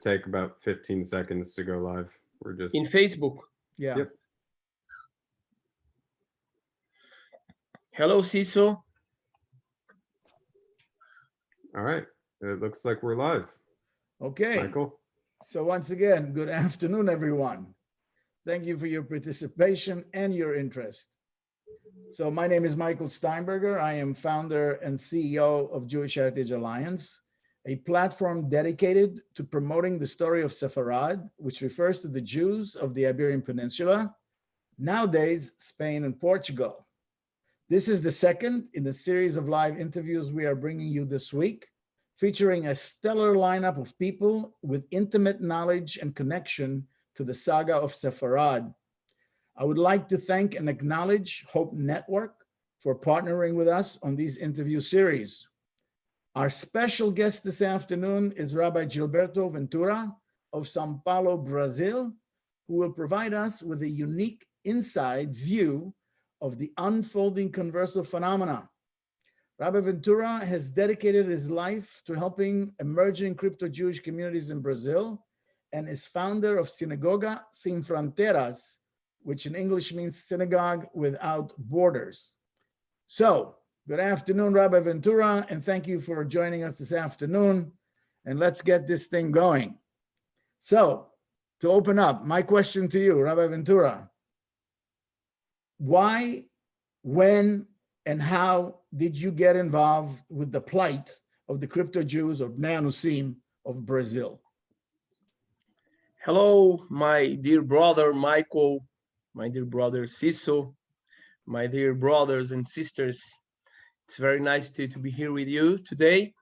take about 15 seconds to go live. We're just in Facebook. Yeah. Yep. Hello, Ciso. All right. It looks like we're live. Okay. Michael. So once again, good afternoon, everyone. Thank you for your participation and your interest. So my name is Michael Steinberger. I am founder and CEO of Jewish Heritage Alliance, a platform dedicated to promoting the story of Sepharad, which refers to the Jews of the Iberian Peninsula, nowadays Spain and Portugal. This is the second in the series of live interviews we are bringing you this week, featuring a stellar lineup of people with intimate knowledge and connection to the saga of Sepharad. I would like to thank and acknowledge Hope Network for partnering with us on these interview series. Our special guest this afternoon is Rabbi Gilberto Ventura of São Paulo, Brazil, who will provide us with a unique inside view of the unfolding converso phenomena. Rabbi Ventura has dedicated his life to helping emerging crypto-Jewish communities in Brazil and is founder of Sinagoga Sem Fronteiras, which in English means synagogue without borders. So, good afternoon, Rabbi Ventura, and thank you for joining us this afternoon. And let's get this thing going. So, to open up, my question to you, Rabbi Ventura, why, when, and how did you get involved with the plight of the crypto Jews of Bnei Anusim of Brazil? Hello, my dear brother Michael, my dear brother Ciso, my dear brothers and sisters. It's very nice to be here with you today.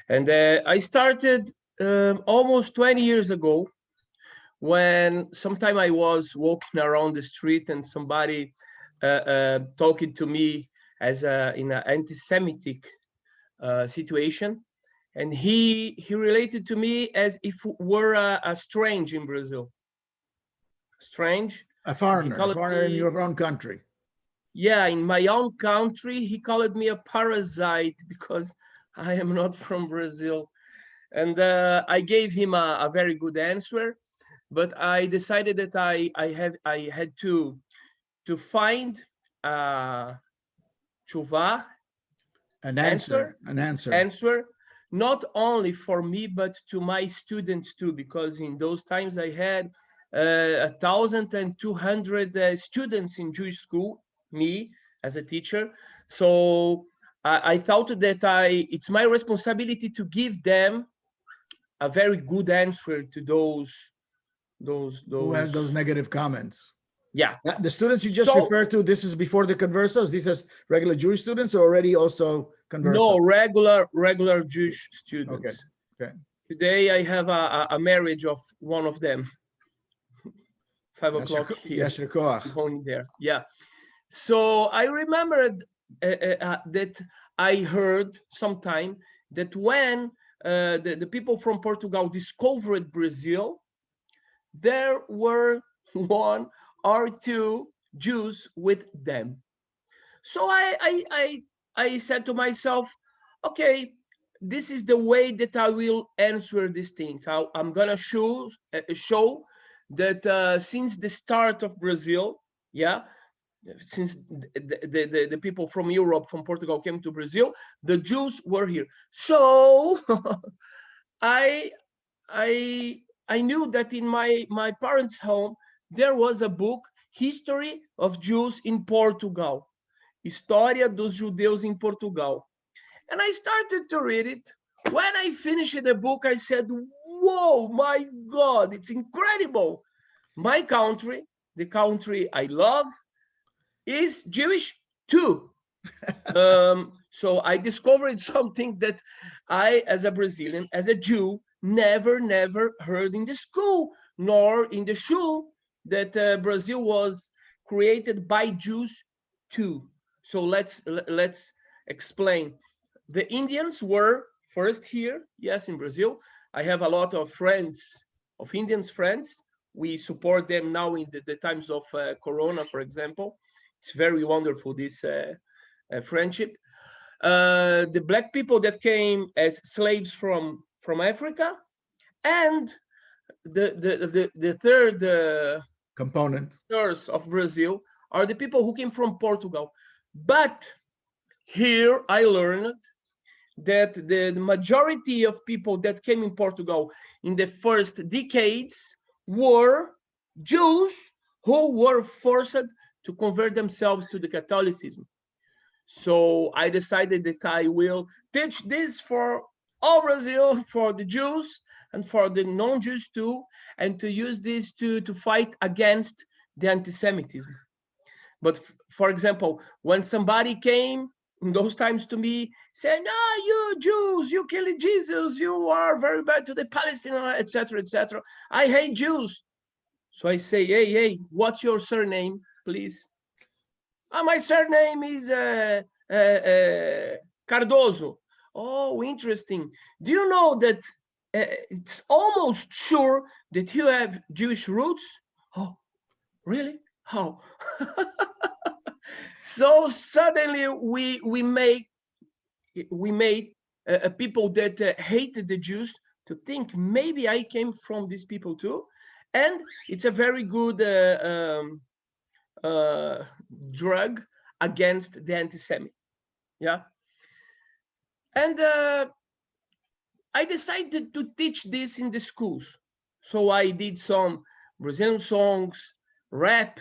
And I started almost 20 years ago when sometime I was walking around the street and somebody talking to me as in an anti-Semitic situation. And he related to me as if we're a strange in Brazil. Strange. A foreigner in your own country. Yeah, in my own country, he called me a parasite because I am not from Brazil. And I gave him a very good answer, but I decided that I had to find tshuva, An answer, not only for me, but to my students too, because in those times I had 1,200 students in Jewish school, me as a teacher. So I thought that it's my responsibility to give them a very good answer to those who have those negative comments. Yeah. The students you just referred to, this is before the conversos? These are regular Jewish students or already also conversos? No, regular Jewish students. Okay. Today I have a marriage of one of them. 5 o'clock here. Going there. Yeah. So I remembered that I heard sometime that when the people from Portugal discovered Brazil, there were one or two Jews with them. So I said to myself, okay, this is the way that I will answer this thing. I'm gonna show that since the start of Brazil, yeah, since the people from Europe, from Portugal came to Brazil, the Jews were here. So I knew that in my parents' home, there was a book, History of Jews in Portugal, História dos Judeus em Portugal. And I started to read it. When I finished the book, I said, whoa, my God, it's incredible. My country, the country I love, is Jewish too. So I discovered something that I, as a Brazilian, as a Jew, never heard in the school, nor in the shul, that Brazil was created by Jews too. So let's explain. The Indians were first here, yes, in Brazil. I have a lot of friends, of Indians friends. We support them now in the times of Corona, for example. It's very wonderful, this friendship. The black people that came as slaves from Africa, and the third Component. source of Brazil are the people who came from Portugal. But here I learned that the majority of people that came in Portugal in the first decades were Jews who were forced to convert themselves to the Catholicism. So I decided that I will teach this for all Brazil, for the Jews and for the non-Jews too, and to use this to fight against the anti-Semitism. But for example, when somebody came in those times to me saying, "No, you Jews, you killed Jesus, you are very bad to the Palestinians, etc., etc. I hate Jews." So I say, hey, what's your surname, please? My surname is Cardoso. Oh, interesting. Do you know that it's almost sure that you have Jewish roots? Oh, really? How? So suddenly we made people that hated the Jews to think maybe I came from these people too, and it's a very good drug against the anti-Semitic. Yeah, and I decided to teach this in the schools. So I did some Brazilian songs, rap,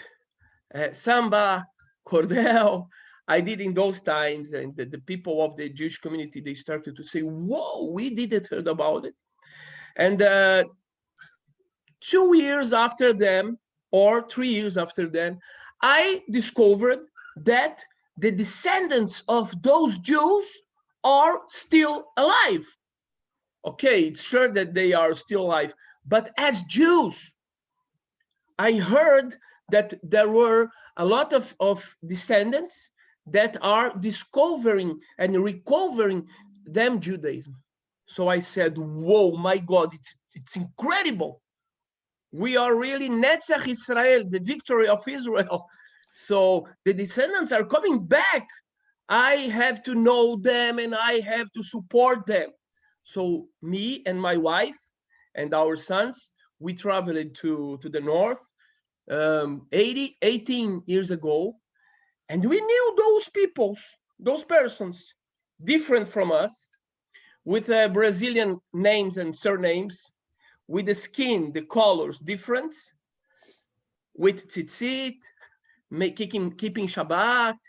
samba, cordel. I did in those times, and the people of the Jewish community, they started to say, "Whoa, we didn't heard about it." And 2 years after them, or 3 years after them, I discovered that the descendants of those Jews are still alive. Okay, it's sure that they are still alive, but as Jews, I heard that there were a lot of descendants that are discovering and recovering them Judaism. So I said, whoa, my God, it's incredible. We are really Netzach Israel, the victory of Israel. So the descendants are coming back. I have to know them and I have to support them. So me and my wife and our sons, we traveled to the north 18 years ago, and we knew those peoples, those persons, different from us, with Brazilian names and surnames, with the skin, the colors different, with tzitzit, keeping Shabbat.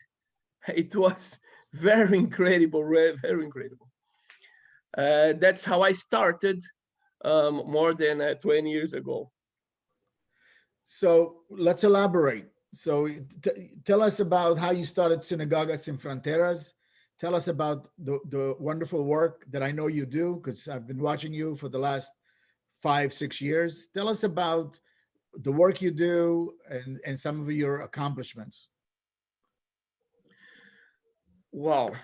It was very incredible, very incredible. That's how I started more than 20 years ago. So let's elaborate. So tell us about how you started Synagogas Sin Fronteras. Tell us about the wonderful work that I know you do, because I've been watching you for the last 5-6 years. Tell us about the work you do and some of your accomplishments. Wow.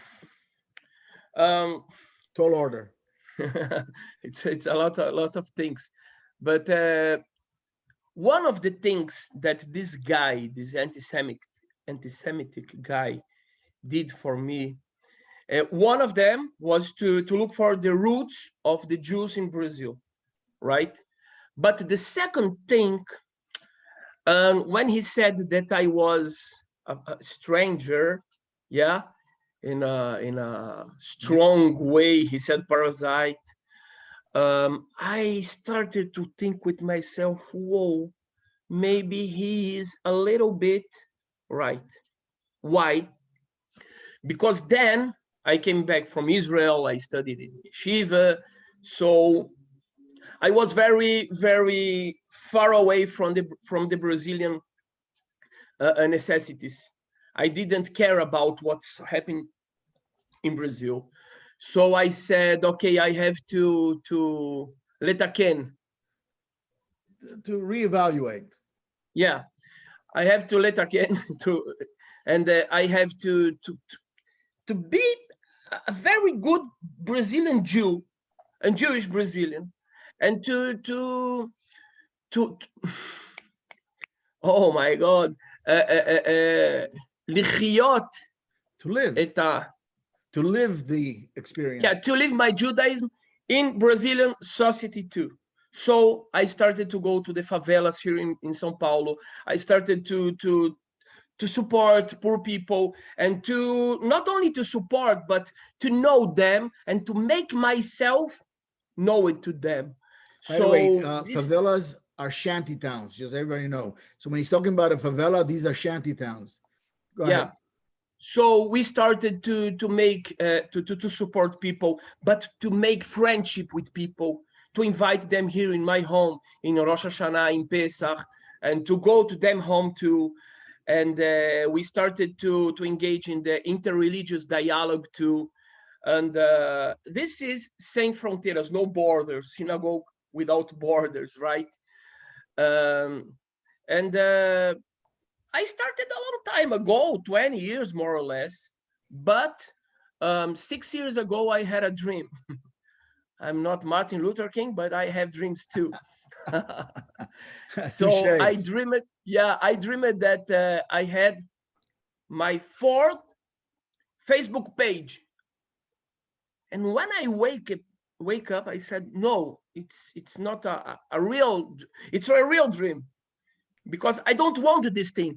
Tall order. It's a lot of things, but one of the things that this guy, this anti-Semitic guy, did for me, one of them was to look for the roots of the Jews in Brazil, right? But the second thing, when he said that I was a stranger, yeah, in a strong way, he said parasite. I started to think with myself, whoa, maybe he is a little bit right. Why? Because then I came back from Israel, I studied in yeshiva, so I was very, very far away from the Brazilian necessities. I didn't care about what's happening in Brazil. So I said, okay, I have to letaken. To reevaluate. Yeah, I have to letaken and I have to be a very good Brazilian Jew, and Jewish Brazilian, and to oh my God, lichiot, To live. To live the experience. Yeah, to live my Judaism in Brazilian society too. So I started to go to the favelas here in São Paulo. I started to support poor people, and to not only to support, but to know them and to make myself know it to them. By the way, This, favelas are shanty towns, just everybody know. So when he's talking about a favela, these are shanty towns. Go yeah. ahead. So we started to make to support people, but to make friendship with people, to invite them here in my home in Rosh Hashanah, in Pesach, and to go to them home too. And we started to engage in the interreligious dialogue too. And this is Sem Fronteiras, no borders, synagogue without borders, right? And I started a long time ago, 20 years more or less. But 6 years ago, I had a dream. I'm not Martin Luther King, but I have dreams too. So Touche. I dreamed, yeah, I dreamed that I had my 4th Facebook page. And when I wake up, I said, no, it's not a real, it's a real dream, because I don't want this thing.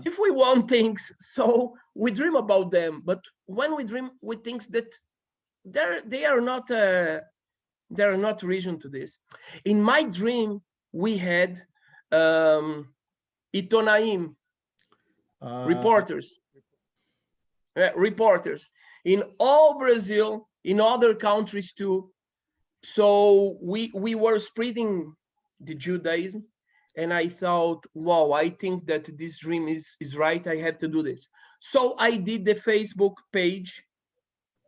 If we want things, so we dream about them. But when we dream with things that they are not reason to this. In my dream, we had Itonaim, reporters in all Brazil, in other countries too. So we were spreading the Judaism, and I thought, wow, I think that this dream is right. I have to do this. So I did the Facebook page,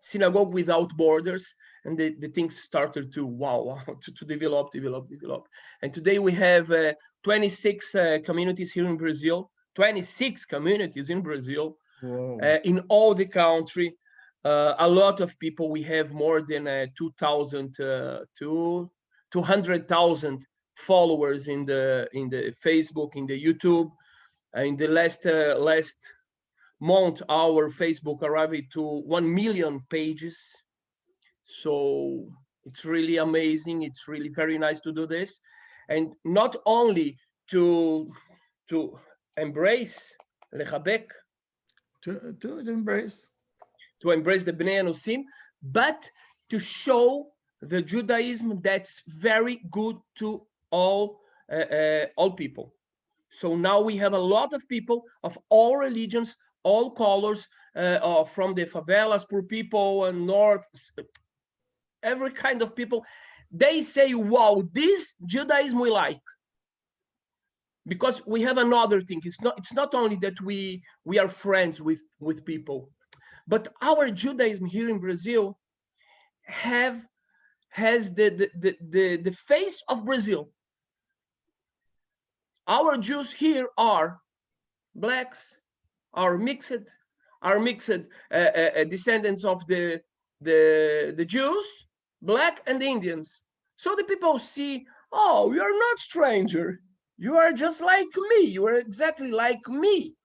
Synagogue Without Borders, and the things started to to develop. And today we have 26 communities here in Brazil, 26 communities in Brazil, in all the country. A lot of people. We have more than 200,000 followers in the Facebook, in the YouTube. In the last month, our Facebook arrived to 1 million pages. So it's really amazing. It's really very nice to do this, and not only to embrace lechabek, to embrace. to embrace the Bnei Anusim, but to show the Judaism that's very good to all people. So now we have a lot of people of all religions, all colors, from the favelas, poor people, and north, every kind of people. They say, wow, this Judaism we like. Because we have another thing. It's not only that we are friends with people, but our Judaism here in Brazil has the face of Brazil. Our Jews here are blacks, are mixed descendants of the Jews, black and Indians. So the people see, oh, you're not stranger. You are just like me. You are exactly like me.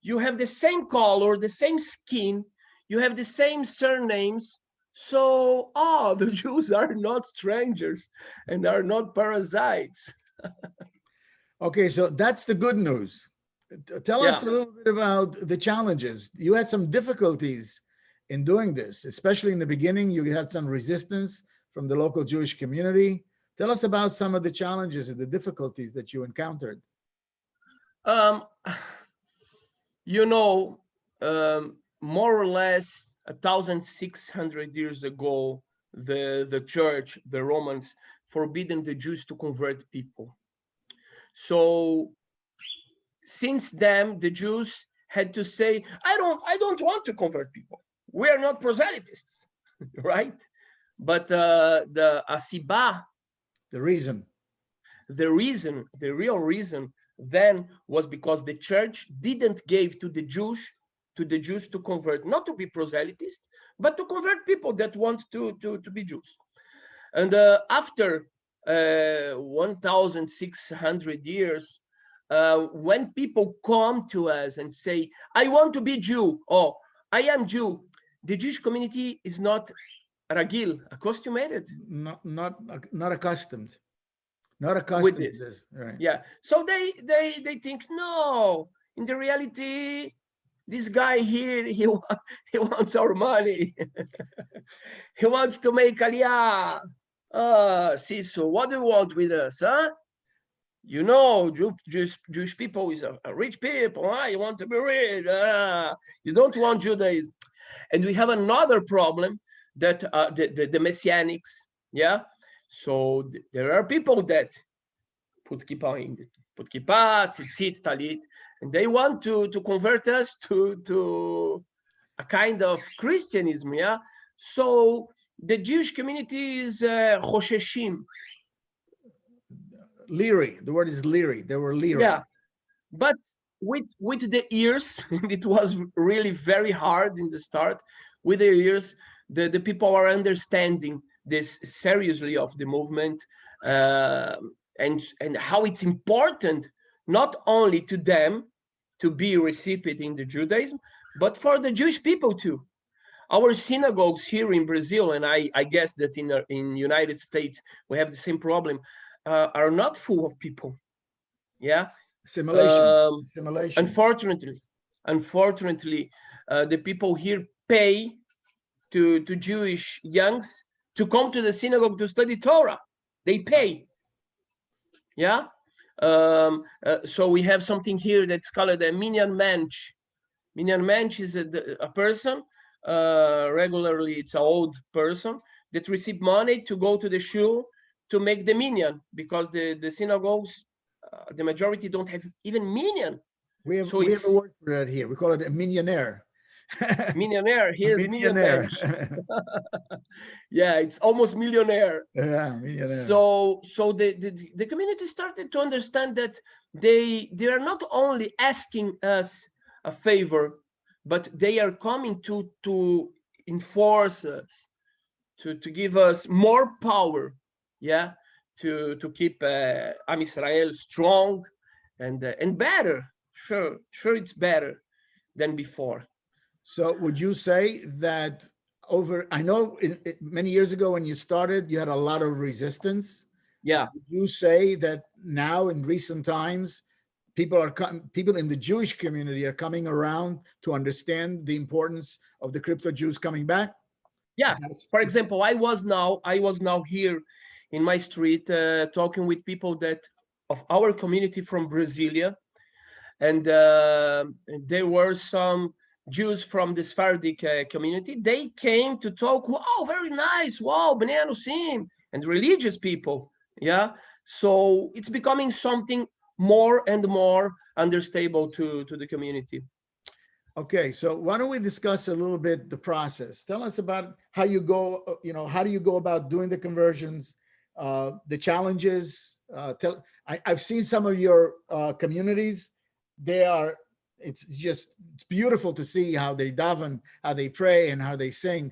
You have the same color, the same skin. You have the same surnames. So, the Jews are not strangers and are not parasites. Okay, so that's the good news. Tell us a little bit about the challenges. You had some difficulties in doing this, especially in the beginning. You had some resistance from the local Jewish community. Tell us about some of the challenges and the difficulties that you encountered. More or less 1,600 years ago, the church, the Romans, forbidden the Jews to convert people. So since then, the Jews had to say, I don't want to convert people. We are not proselytists, right? But the asiba, the real reason then was because the church didn't give to the Jews to convert, not to be proselytists, but to convert people that want to be Jews. And after 1,600 years, when people come to us and say, I want to be Jew, or I am Jew, the Jewish community is not ragil, acclimated not accustomed, not with accustomed to this. this, right? Yeah. So they think, no, in the reality, this guy here, he wants our money. He wants to make aliyah. Sisu, what do you want with us, huh? You know, Jewish people is a rich people. Huh? You want to be rich. You don't want Judaism. And we have another problem that the Messianics, yeah. So there are people that put kippah, tzitzit, talit, and they want to convert us to a kind of Christianism, yeah. So the Jewish community is chosheshim. Leery. The word is leery. They were leery. Yeah, but with the years, it was really very hard in the start. With the years, the people are understanding this seriously of the movement, and how it's important not only to them to be recipient in the Judaism, but for the Jewish people too. Our synagogues here in Brazil, and I guess that in United States we have the same problem, are not full of people. Yeah. Assimilation. Unfortunately, the people here pay to Jewish youngs to come to the synagogue to study Torah. They pay. Yeah. So we have something here that's called a minyan mensch. Minyan mensch is a person, regularly it's an old person that receive money to go to the shul to make the minyan, because the synagogues, the majority don't have even minyan. We have a word for that here. We call it a minyonaire. Millionaire. Here's millionaire. Yeah, it's almost millionaire. Yeah, millionaire. So the community started to understand that they are not only asking us a favor, but they are coming to enforce us, to give us more power, yeah, to keep Am Israel strong and better. Sure, it's better than before. So would you say that I know many years ago when you started, you had a lot of resistance. Yeah. Would you say that now in recent times, people in the Jewish community are coming around to understand the importance of the crypto Jews coming back? Yeah. For example, I was now here in my street talking with people of our community from Brasilia, and there were some Jews from the Sephardic community. They came to talk. Wow, very nice. Wow, Bnei Anusim, and religious people. Yeah. So it's becoming something more and more understandable to the community. Okay, so why don't we discuss a little bit the process? Tell us about how you go. How do you go about doing the conversions? The challenges. I've seen some of your communities. It's beautiful to see how they daven, how they pray, and how they sing.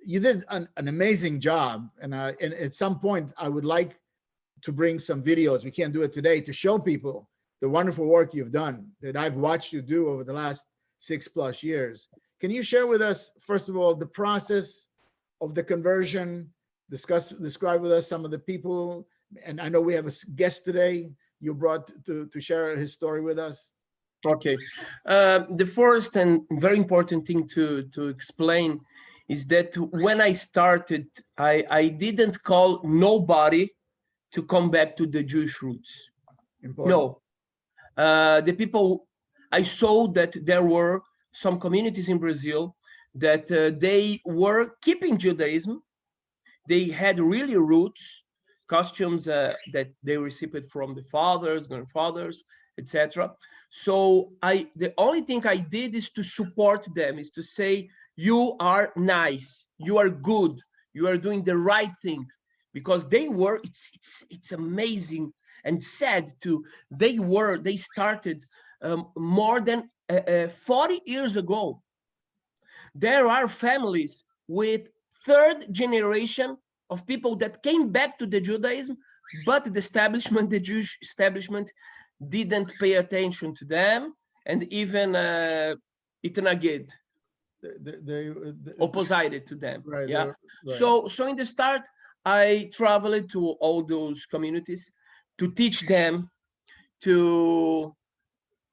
You did an amazing job, and at some point I would like to bring some videos. We can't do it today, to show people the wonderful work you've done that I've watched you do over the last 6+ years. Can you share with us, first of all, the process of the conversion? Describe with us some of the people, and I know we have a guest today you brought to share his story with us. Okay. The first and very important thing to explain is that when I started, I didn't call nobody to come back to the Jewish roots. Important. No. The people, I saw that there were some communities in Brazil that they were keeping Judaism. They had really roots, costumes that they received from the fathers, grandfathers, etc. So the only thing I did is to support them, is to say, you are nice, you are good, you are doing the right thing, because it's amazing and sad too. They started more than 40 years ago. There are families with third generation of people that came back to the Judaism, but the Jewish establishment didn't pay attention to them, and even itnaged. opposite to them. Right. Yeah. Right. So in the start, I traveled to all those communities to teach them, to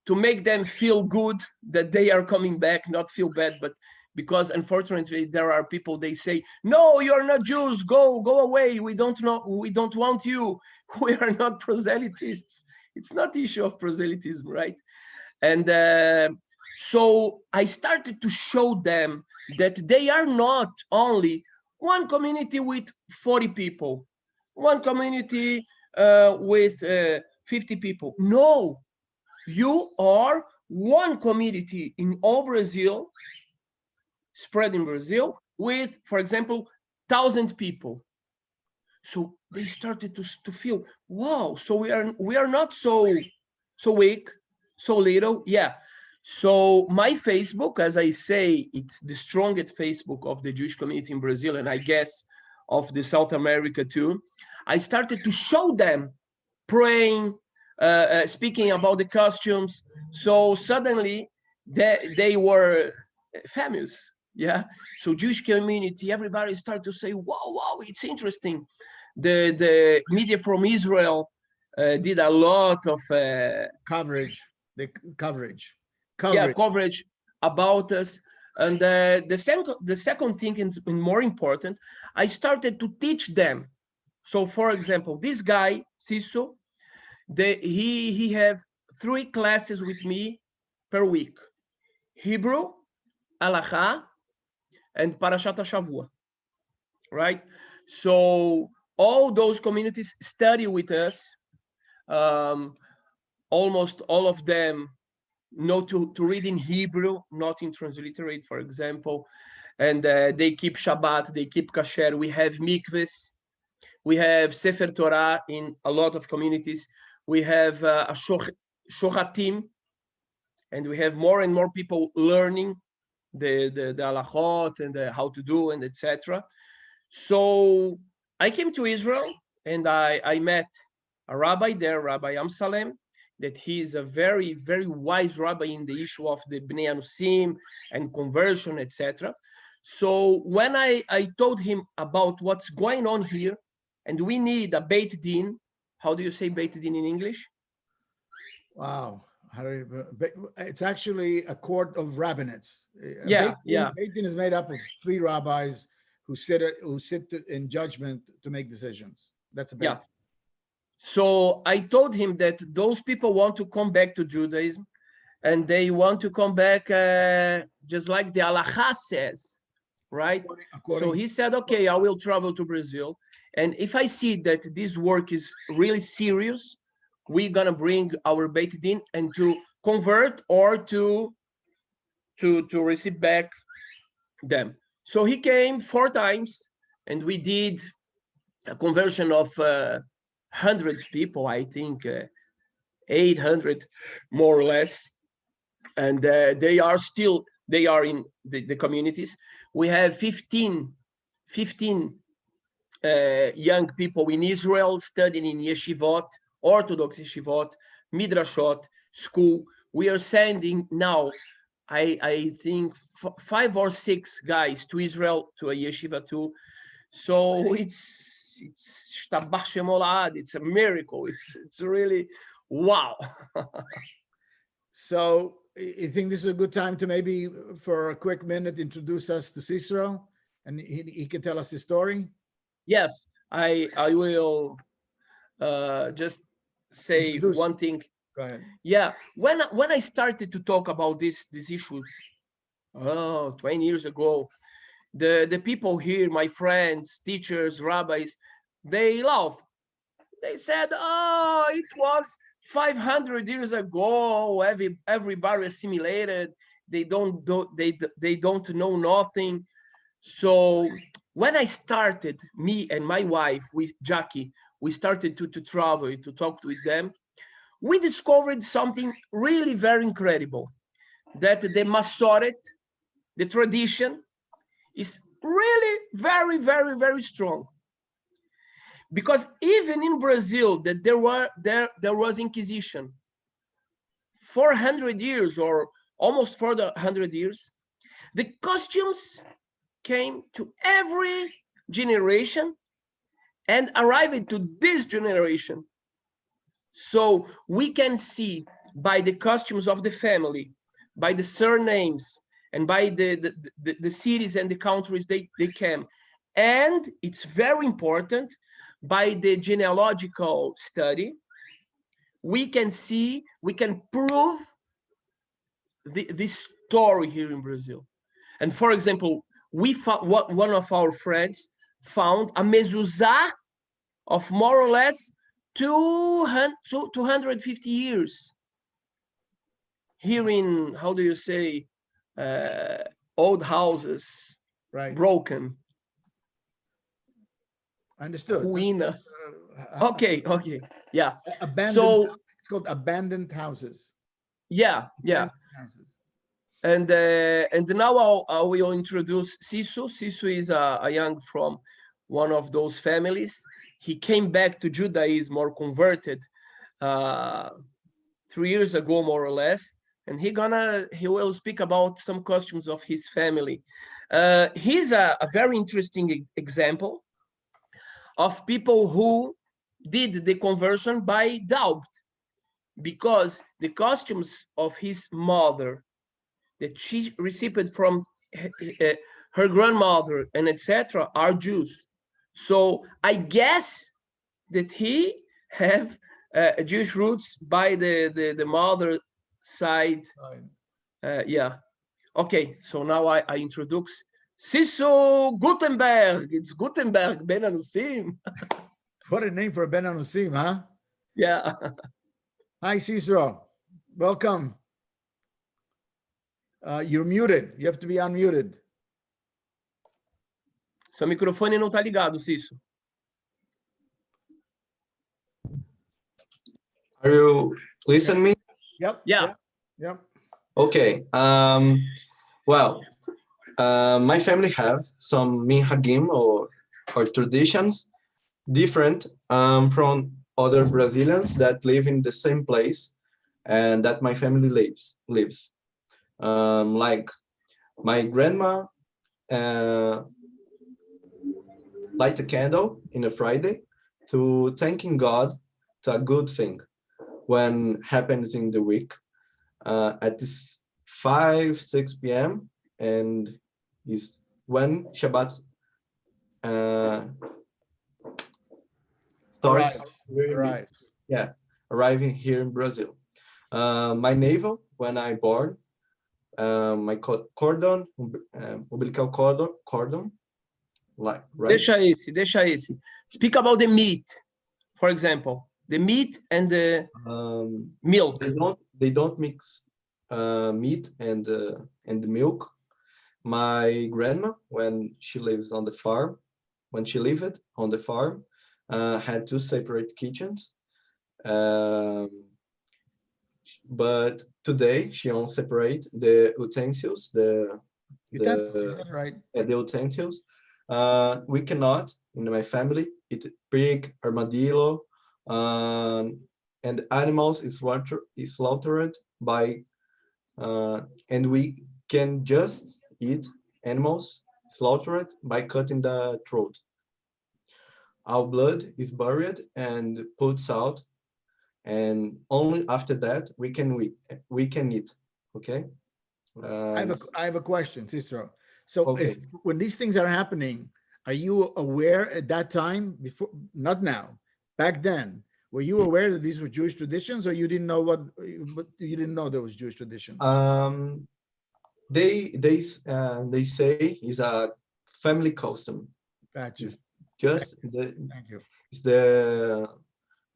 make them feel good that they are coming back, not feel bad, but because unfortunately there are people, they say, no, you're not Jews, go away, we don't want you, we are not proselytes. It's not the issue of proselytism, right? And so I started to show them that they are not only one community with 40 people, one community with 50 people. No, you are one community in all Brazil, spread in Brazil, with, for example, 1,000 people. So they started to feel, wow, so we are not so weak, so little. Yeah. So my Facebook, as I say, it's the strongest Facebook of the Jewish community in Brazil, and I guess of the South America too. I started to show them praying, speaking about the costumes. So suddenly they were famous. Yeah. So Jewish community, everybody started to say, wow, it's interesting. The media from Israel did a lot of Coverage. The coverage. coverage about us. And the second thing, and more important, I started to teach them. So for example, this guy, Siso, he have 3 classes with me per week: Hebrew, Halacha, and Parashat Shavua, right? So all those communities study with us. Almost all of them know to read in Hebrew, not in transliterate, for example. And they keep Shabbat, they keep kasher. We have mikvahs, we have Sefer Torah in a lot of communities. We have a shochatim, and we have more and more people learning the halachot and how to do and etc. So I came to Israel, and I met a rabbi there, Rabbi Amsalem, that he is a very, very wise rabbi in the issue of the Bnei Anusim and conversion, etc. So when I told him about what's going on here, and we need a Beit Din. How do you say Beit Din in English? Wow. It's actually a court of rabbinates. Yeah. Beit Din is made up of 3 rabbis who sit in judgment to make decisions. That's a Beit Din. So I told him that those people want to come back to Judaism, and they want to come back just like the Halacha says, right? So he said, okay, I will travel to Brazil. And if I see that this work is really serious, we're gonna bring our Beit Din and to convert or to receive back them. So he came 4 times, and we did a conversion of hundreds people, I think 800 more or less. And they are in the communities. We have 15 young people in Israel studying in yeshivot, Orthodox yeshivot, midrashot, school. We are sending now, I think 5 or 6 guys to Israel to a yeshiva too. So it's a miracle. It's really wow. So you think this is a good time to maybe for a quick minute introduce us to Cicero, and he can tell us his story? Yes, I will just say one thing. Go ahead. Yeah, when I started to talk about this issue 20 years ago, the people here, my friends, teachers, rabbis, they laughed. They said, oh, it was 500 years ago, everybody assimilated, they don't know nothing. So when I started, me and my wife, with Jackie, we started to travel, to talk with them. We discovered something really very incredible, that the Masoret, the tradition, is really very, very, very strong. Because even in Brazil, that there was Inquisition 400 years or almost 400 years, The costumes came to every generation and arrived to this generation. So we can see by the costumes of the family, by the surnames, and by the cities and the countries they came. And it's very important, by the genealogical study, we can see, we can prove this story here in Brazil. And for example, we found, one of our friends found a mezuzah of more or less 250 years here in, how do you say, old houses, Right. broken. Understood. Ruínas. Okay, yeah. Abandoned. So It's called abandoned houses. yeah. Houses. And now I will introduce Sisu. Sisu is a young from one of those families. He came back to Judaism, or converted 3 years ago, more or less. And he will speak about some costumes of his family. He's a very interesting example of people who did the conversion by doubt, because the costumes of his mother that she received from her grandmother and etc. are Jews. So I guess that he have Jewish roots by the mother side. Yeah. Okay, so now I introduce Sisu Gutenberg. It's Gutenberg Ben Anusim. What a name for a Ben Anusim, huh? Yeah. Hi, Cicero. Welcome. You're muted. You have to be unmuted. Seu microfone não tá ligado, Ciso. Are you listening me? Yep. Yeah. Yep. Okay. Well, my family have some minhagim or traditions different from other Brazilians that live in the same place and that my family lives. Like my grandma light a candle in a Friday to thanking God to a good thing when happens in the week at this 5-6 p.m. and is when Shabbat starts. Right. Yeah, arriving here in Brazil. My navel, when I born, my cordon, umbilical cordon, like, right? Deixa esse. Speak about the meat, for example. The meat and the milk. They don't mix meat and milk. My grandma, when she lives on the farm, had 2 separate kitchens. But today she only separate the utensils, the utensils. We cannot, in my family, eat pig, armadillo, and animals is slaughtered by, and we can just eat animals slaughtered by cutting the throat. Our blood is buried and put out, and only after that we can eat. Okay. I have a question, Cicero. So okay. When these things are happening, are you aware at that time, before, not now, back then, were you aware that these were Jewish traditions, or you didn't know you didn't know there was Jewish tradition? They say it's a family custom. Gotcha. It's just Thank you. It's the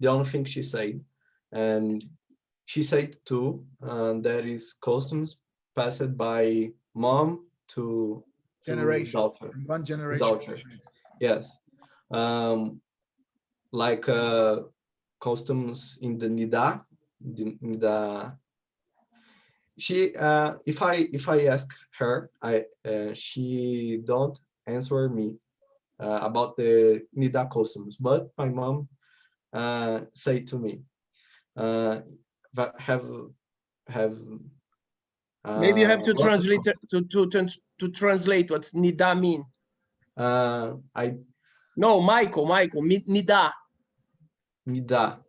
only thing she said, and she said too that is customs passed by mom to daughter. One generation. Daughter. Yes. Like customs in the Nida. She if I ask her, she don't answer me about the Nida customs, but my mom say to me, have Maybe you have to lots of translate customs. to translate what's nida mean. I No, Michael, nida. Mida.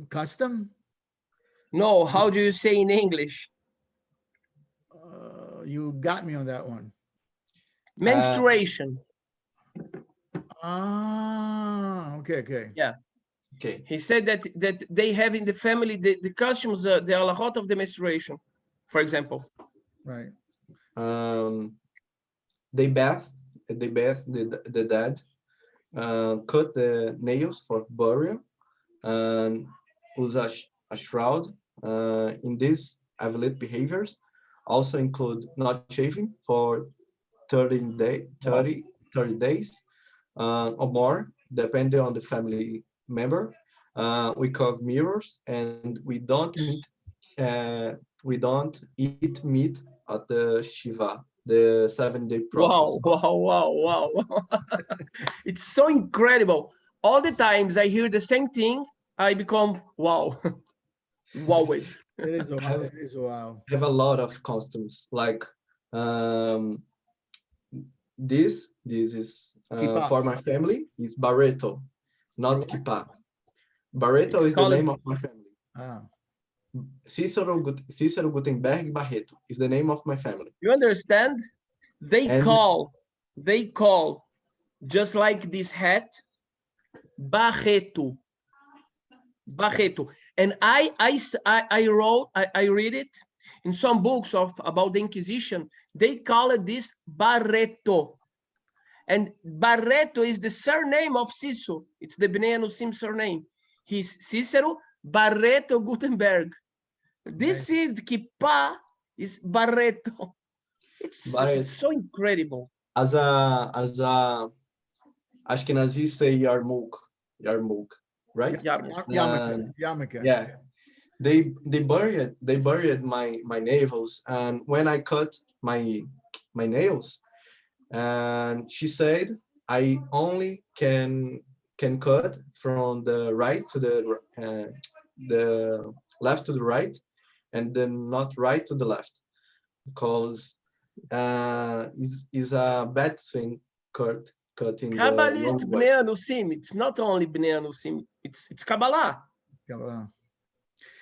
Custom? No, how do you say in English? You got me on that one. Menstruation. Okay, okay. Yeah. Okay. He said that they have in the family the customs, the halachot of the menstruation, for example. Right. They bath the dead, cut the nails for burial, and use a shroud. In these avlet behaviors also include not shaving for 30 days or more, depending on the family member. We cover mirrors, and we don't eat meat at the Shiva, the 7-day process. Wow. It's so incredible. All the times I hear the same thing, I become wow. Wow. It is a wow. It is a wow. Have a lot of customs, like this is for my family is Barreto, not What? Kippah. Barreto It's is the called- name of my family. Ah, Cicero Gutenberg Barreto is the name of my family. You understand? They And- call just like this hat, Barreto. And I read it in some books about the Inquisition. They call it this Barreto. And Barreto is the surname of Cicero. It's the Bnei Anusim surname. He's Cicero Barreto Gutenberg. This is the Kippah is Barreto. It's so incredible. As a Ashkenazi say Yarmouk, right? yarmulke. Yeah, they buried my nails, and when I cut my nails, and she said I only can cut from the right to the left to the right, and then not right to the left, because is a bad thing cutting Kabbalist the Bnei Anusim. It's not only Bnei Anusim. It's Kabbalah.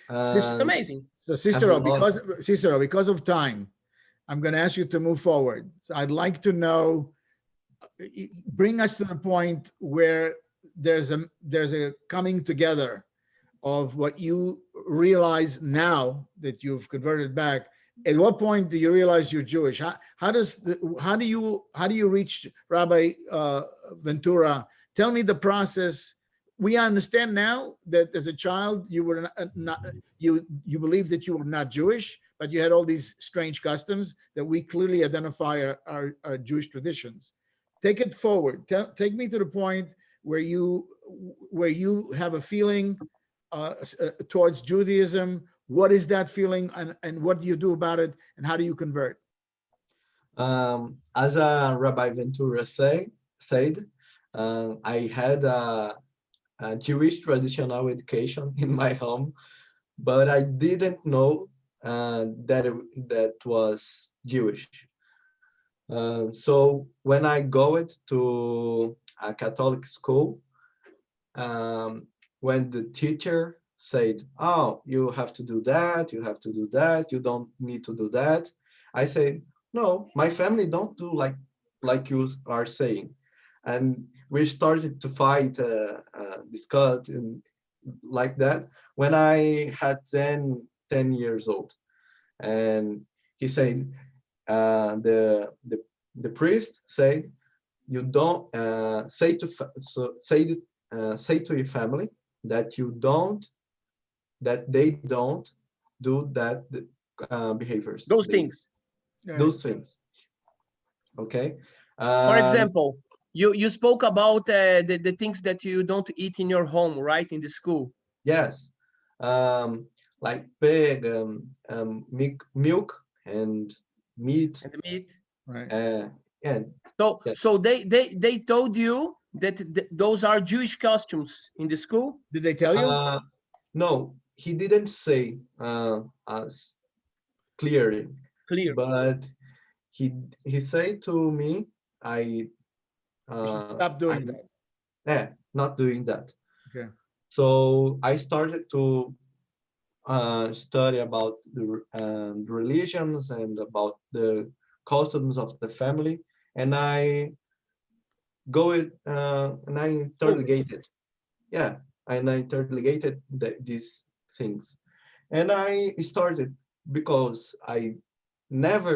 It's amazing. So Cicero, because of time, I'm going to ask you to move forward. So I'd like to know, bring us to the point where there's a coming together of what you realize now that you've converted back. At what point do you realize you're Jewish? How do you reach Rabbi Ventura? Tell me the process. We understand now that as a child you were not you believed that you were not Jewish, but you had all these strange customs that we clearly identify are Jewish traditions. Take it forward. Take me to the point where you have a feeling towards Judaism. What is that feeling, and what do you do about it, and how do you convert? As Rabbi Ventura said, I had a Jewish traditional education in my home, but I didn't know that was Jewish. So when I go to a Catholic school, when the teacher said, "Oh, you have to do that, you don't need to do that," I said, "No, my family don't do like you are saying." And we started to fight, discuss, and like that when I had 10 years old. And he said, the priest said, "You don't say to your family that they don't do that behaviors, Those things. Okay. For example, you spoke about the things that you don't eat in your home, right? In the school. Yes. Like pig, milk and meat. And the meat. Right. And so they told you that those are Jewish costumes in the school? Did they tell you? No, he didn't say as clearly, Clear. but he said to me, You should uh, stop doing I'm that. not doing that. Okay. So I started to study about the religions and about the customs of the family, and I and I interrogated, yeah, and I interrogated these things, and I started because I never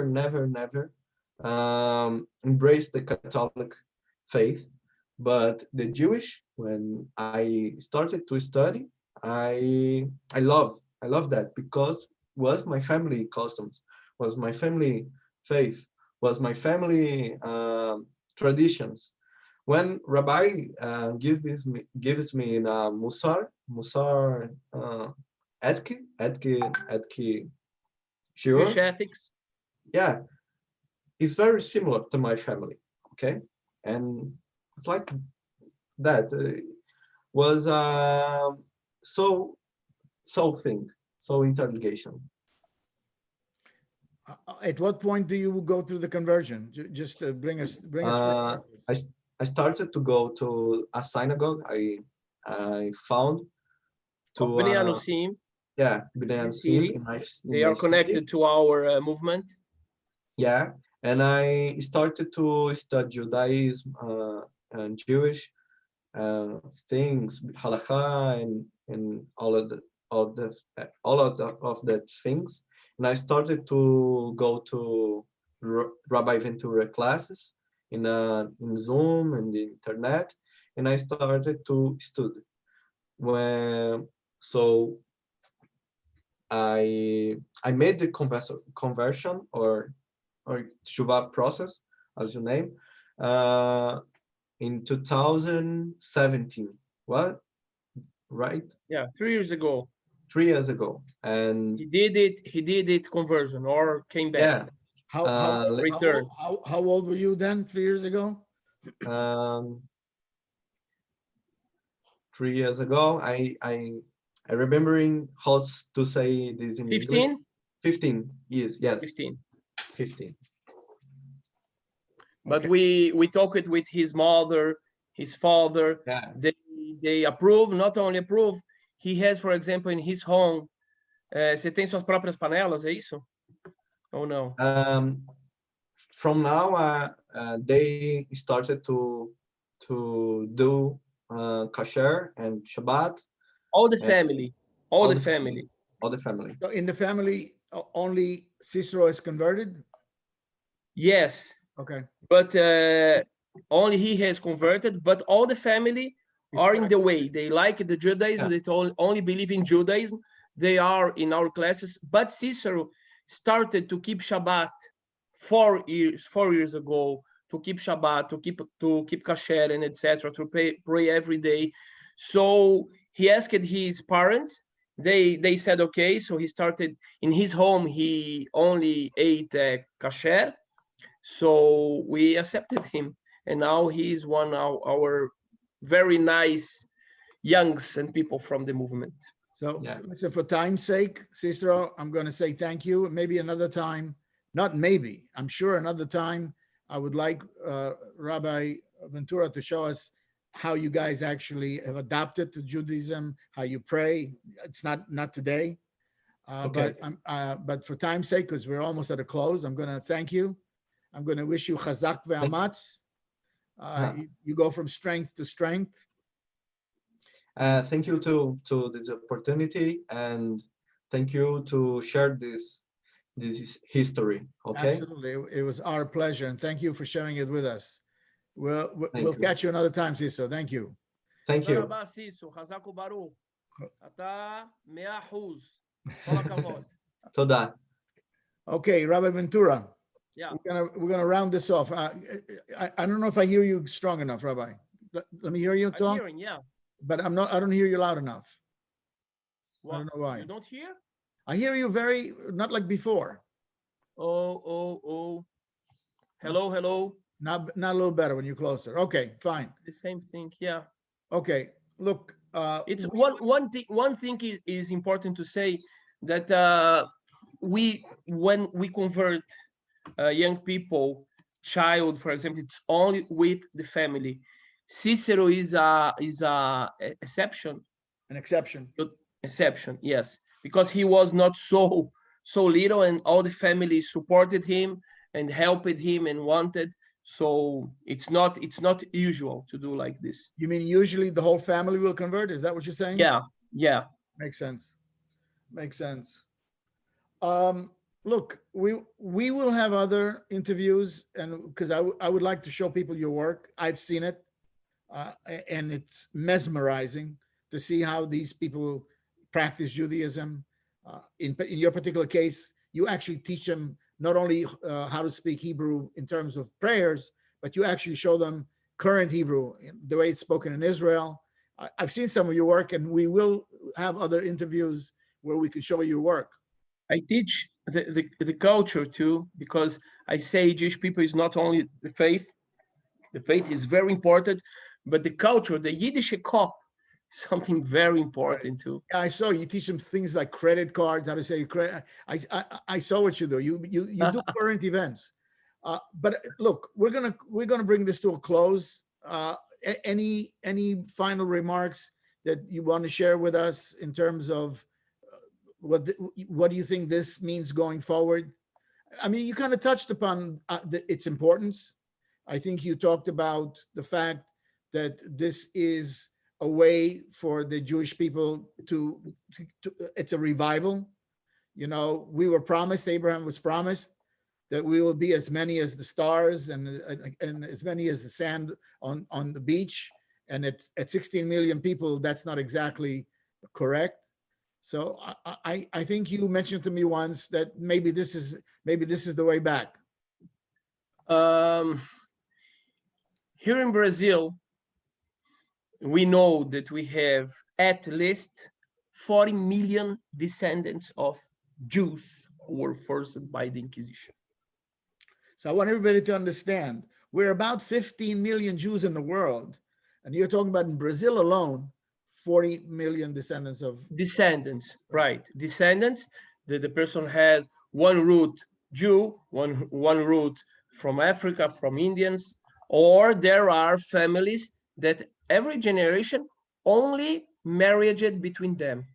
embraced the Catholic faith, but the Jewish, when I started to study, I love that because was my family customs, was my family faith, was my family traditions. When Rabbi gives me in Musar etki Jewish sure, ethics. yeah, it's very similar to my family, okay, and it's like that was so thing, so interrogation. At what point do you go through the conversion? Just to bring us Uh, I I started to go to a synagogue. I found to Of Bnei Anusim, yeah, Bnei the Sim city. in They my are city. connected to our movement. Yeah, and I started to study Judaism and Jewish things, halakha, and all of that things. And I started to go to Rabbi Ventura classes in Zoom and the internet, and I started to study. When so I made the conversion or tshuva process, as you name, in 2017. What? Right? Yeah, 3 years ago. 3 years ago. And He did it conversion or came back. yeah, Return. How old were you then, 3 years ago? um, 3 years ago, I remembering how to say this in English. 15? 15 years, yes, 15. 15. But Okay. we talked with his mother, his father. Yeah. They approve, not only approve. He has, for example, in his home, você tem suas próprias panelas, é isso? Ou não? From now, they started to do kasher and Shabbat. All the and family. All the family. all the family. So in the family, only Cicero is converted? Yes, Okay. but only he has converted, but all the family are in the way. They like the Judaism. Yeah. They only believe in Judaism. They are in our classes. But Cicero started to keep Shabbat 4 years ago, to keep Shabbat, to keep kasher and etc. To pray every day. So he asked his parents. They said okay. So he started in his home. He only ate kasher. So we accepted him, and now he is one of our very nice youngs and people from the movement. So Yeah. listen, for time's sake, Cicero, I'm going to say thank you. Maybe another time, not maybe, I'm sure another time, I would like Rabbi Ventura to show us how you guys actually have adapted to Judaism, how you pray. It's not today, Okay. but for time's sake, because we're almost at a close, I'm going to thank you. I'm going to wish you chazak ve'amatz. You go from strength to strength. Thank you to this opportunity, and thank you to share this history. Okay. Absolutely. It was our pleasure. And thank you for sharing it with us. We'll you. catch you another time, Cicero. Thank you. Thank you. רבה סיסו, חזק וברוך. אתה 100%. כל הכבוד. תודה. Okay, Rabbi Ventura. Yeah. We're gonna round this off. I don't know if I hear you strong enough, Rabbi. Let me hear you I'm talk. hearing, yeah. But I don't hear you loud enough. What? I don't know why. You don't hear? I hear you not like before. Oh. Hello. Not a little better when you're closer. Okay, fine. The same thing, yeah. Okay, look, It's one thing is important to say, that when we convert young people, child, for example, it's only with the family. Cicero is a exception. An exception. Exception, yes, because he was not so little, and all the family supported him and helped him and wanted. So it's not usual to do like this. You mean usually the whole family will convert? Is that what you're saying? Yeah. Makes sense. Makes sense. Look, we will have other interviews, and because I would like to show people your work. I've seen it, and it's mesmerizing to see how these people practice Judaism. In your particular case, you actually teach them not only how to speak Hebrew in terms of prayers, but you actually show them current Hebrew, the way it's spoken in Israel. I've seen some of your work, and we will have other interviews where we can show your work. I teach the culture too, because I say Jewish people is not only the faith. The faith is very important, but the culture, the Yiddish kop, something very important too. Yeah, I saw you teach them things like credit cards, how to say credit. I saw what you do. You do current events. But look, we're gonna bring this to a close. Any final remarks that you want to share with us in terms of what do you think this means going forward? I mean, you kind of touched upon its importance. I think you talked about the fact that this is a way for the Jewish people to it's a revival. You know, we were promised, Abraham was promised that we will be as many as the stars and as many as the sand on the beach. And at 16 million people, that's not exactly correct. So I think you mentioned to me once that maybe this is the way back. Here in Brazil, we know that we have at least 40 million descendants of Jews who were forced by the Inquisition. So I want everybody to understand, we're about 15 million Jews in the world, and you're talking about in Brazil alone, 40 million descendants of... Descendants, right. Descendants, that the person has one root Jew, one root from Africa, from Indians, or there are families that every generation only marriage between them.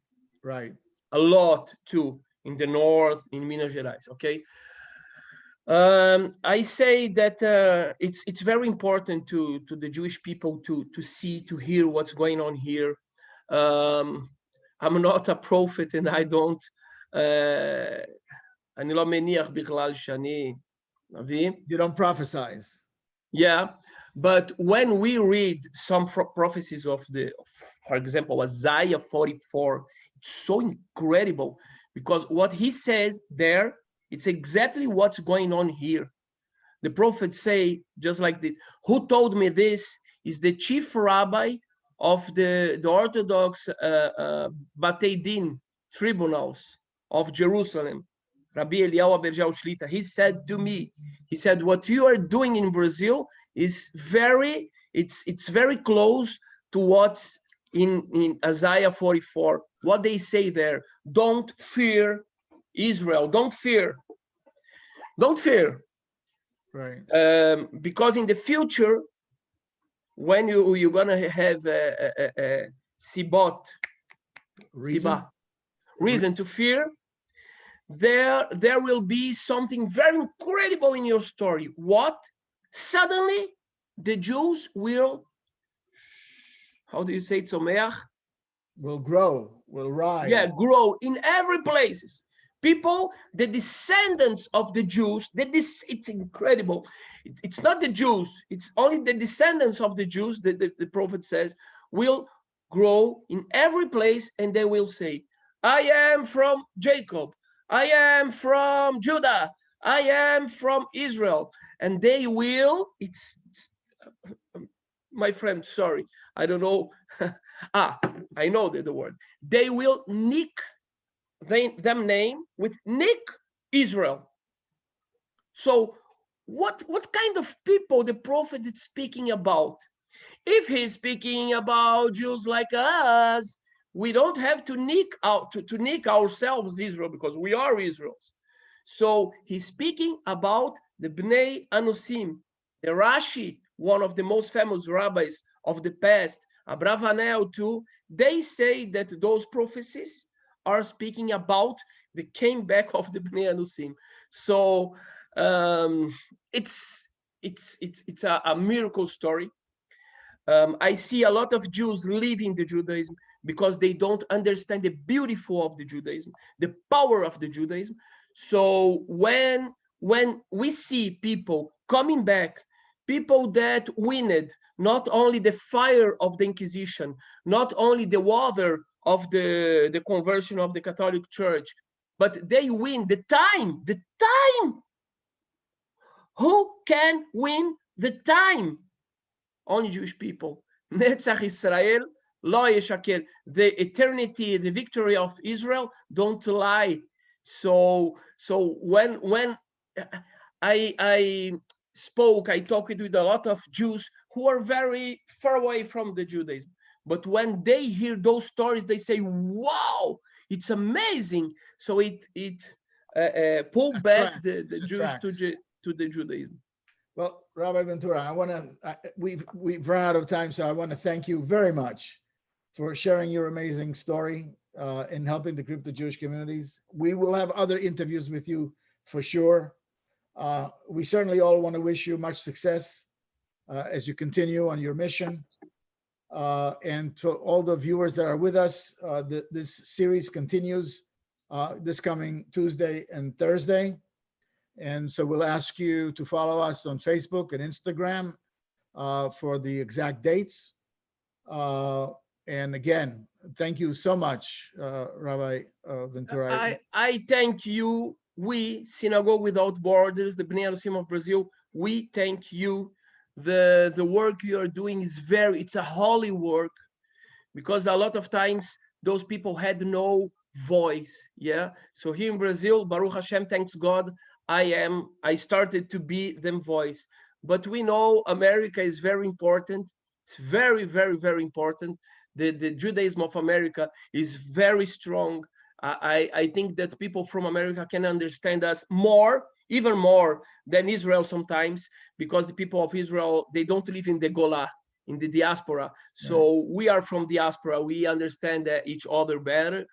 Right. A lot too, in the north, in Minas Gerais, okay? I say that it's very important to the Jewish people to see, to hear what's going on here. I'm not a prophet, and I don't. אני לא מניח בכלל שאני נביא. You don't prophesize. Yeah, but when we read some prophecies of for example, Isaiah 44, it's so incredible, because what he says there, it's exactly what's going on here. The prophets say, just like this, who told me this is the chief rabbi of the Orthodox Batei Din tribunals of Jerusalem, Rabbi Eliyahu Aberjau Shlita. He said to me, he said, what you are doing in Brazil is it's very close to what's in Isaiah 44. What they say there, don't fear Israel, don't fear. Right. Because in the future, when you're gonna have a reason to fear, there will be something very incredible in your story. What? Suddenly, the Jews will, how do you say, tzomeach? Will grow, will rise. Yeah, grow in every places. People, the descendants of the Jews, it's incredible. It's not the Jews, it's only the descendants of the Jews that the prophet says will grow in every place, and they will say, I am from Jacob, I am from Judah, I am from Israel. And they will, my friend, sorry, I don't know. I know the word. They will nick them name with Nick Israel. So what kind of people the prophet is speaking about? if he's speaking about Jews like us, we don't have to nick out to nick ourselves Israel, because we are Israel's. So he's speaking about the Bnei Anusim. The Rashi, one of the most famous rabbis of the past, Abravanel too, they say that those prophecies are speaking about the came back of the Bnei Anusim. So it's a miracle story. I see a lot of Jews leaving the Judaism because they don't understand the beautiful of the Judaism, the power of the Judaism. So when we see people coming back, people that winned not only the fire of the Inquisition, not only the water of the conversion of the Catholic Church, but they win the time, the time. Who can win the time? Only Jewish people. Netzach Israel, lo yeshaker. The eternity, the victory of Israel, don't lie. So when I spoke, I talked with a lot of Jews who are very far away from the Judaism. But when they hear those stories, they say, "Wow, it's amazing!" So it pulled back the Jews to the Judaism. Well, Rabbi Ventura, we've run out of time, so I want to thank you very much for sharing your amazing story in helping the crypto Jewish communities. We will have other interviews with you for sure. We certainly all want to wish you much success as you continue on your mission. And to all the viewers that are with us, this series continues this coming Tuesday and Thursday. And so we'll ask you to follow us on Facebook and Instagram for the exact dates. And again, thank you so much, Rabbi Ventura. I thank you. We, Synagogue Without Borders, the Bnei Anusim of Brazil, we thank you. The work you are doing is it's a holy work, because a lot of times those people had no voice. Yeah. So here in Brazil, Baruch Hashem, thanks God, I started to be them voice. But we know America is very important. It's very, very, very important. The Judaism of America is very strong. I think that people from America can understand us more, even more than Israel sometimes, because the people of Israel, they don't live in the Gola, in the diaspora. So we are from diaspora. We understand each other better.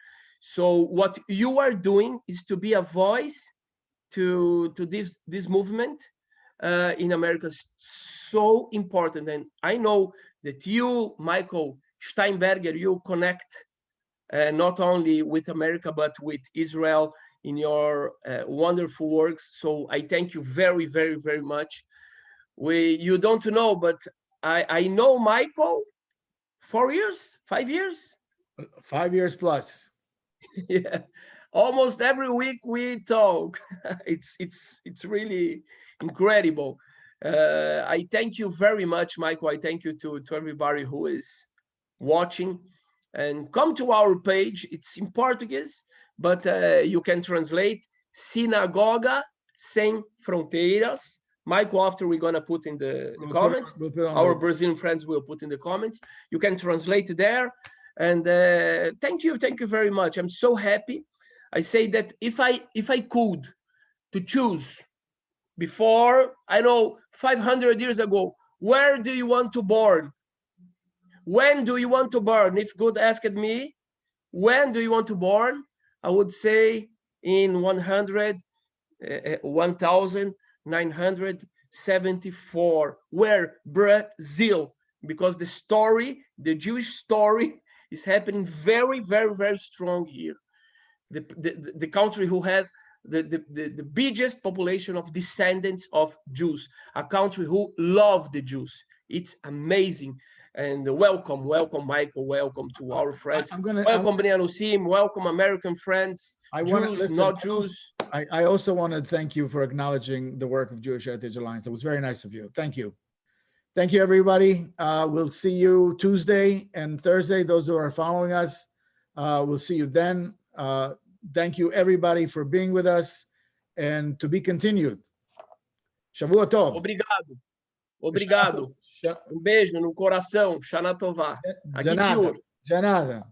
So what you are doing is to be a voice to this movement in America. Is so important. And I know that you, Michael Steinberger, you connect not only with America, but with Israel in your wonderful works. So I thank you very, very, very much. You don't know, but I know Michael 4 years, 5 years? 5 years plus. Yeah, almost every week we talk. It's really incredible. I thank you very much, Michael. I thank you to everybody who is watching. And come to our page. It's in Portuguese, but you can translate Sinagoga Sem Fronteiras. Michael, after we're going to put in the comments, our Brazilian friends will put in the comments. You can translate there. And thank you very much. I'm so happy. I say that if I could to choose before, I know 500 years ago, where do you want to born? When do you want to born? If God asked me, when do you want to born? I would say in 1974, where? Brazil, because the Jewish story is happening very, very, very strong here. The country who has the biggest population of descendants of Jews, a country who love the Jews. It's amazing. And welcome, Michael. Welcome to our friends. Welcome, Bnei Anusim. Welcome, American friends. Jews, not Jews. I also want to thank you for acknowledging the work of Jewish Heritage Alliance. It was very nice of you. Thank you. Thank you, everybody. We'll see you Tuesday and Thursday. Those who are following us, we'll see you then. Thank you, everybody, for being with us, and to be continued. Shavua Tov. Obrigado. Sha- Um beijo no coração. Shana Tová. Aqui, Janada. Tiur. Janada.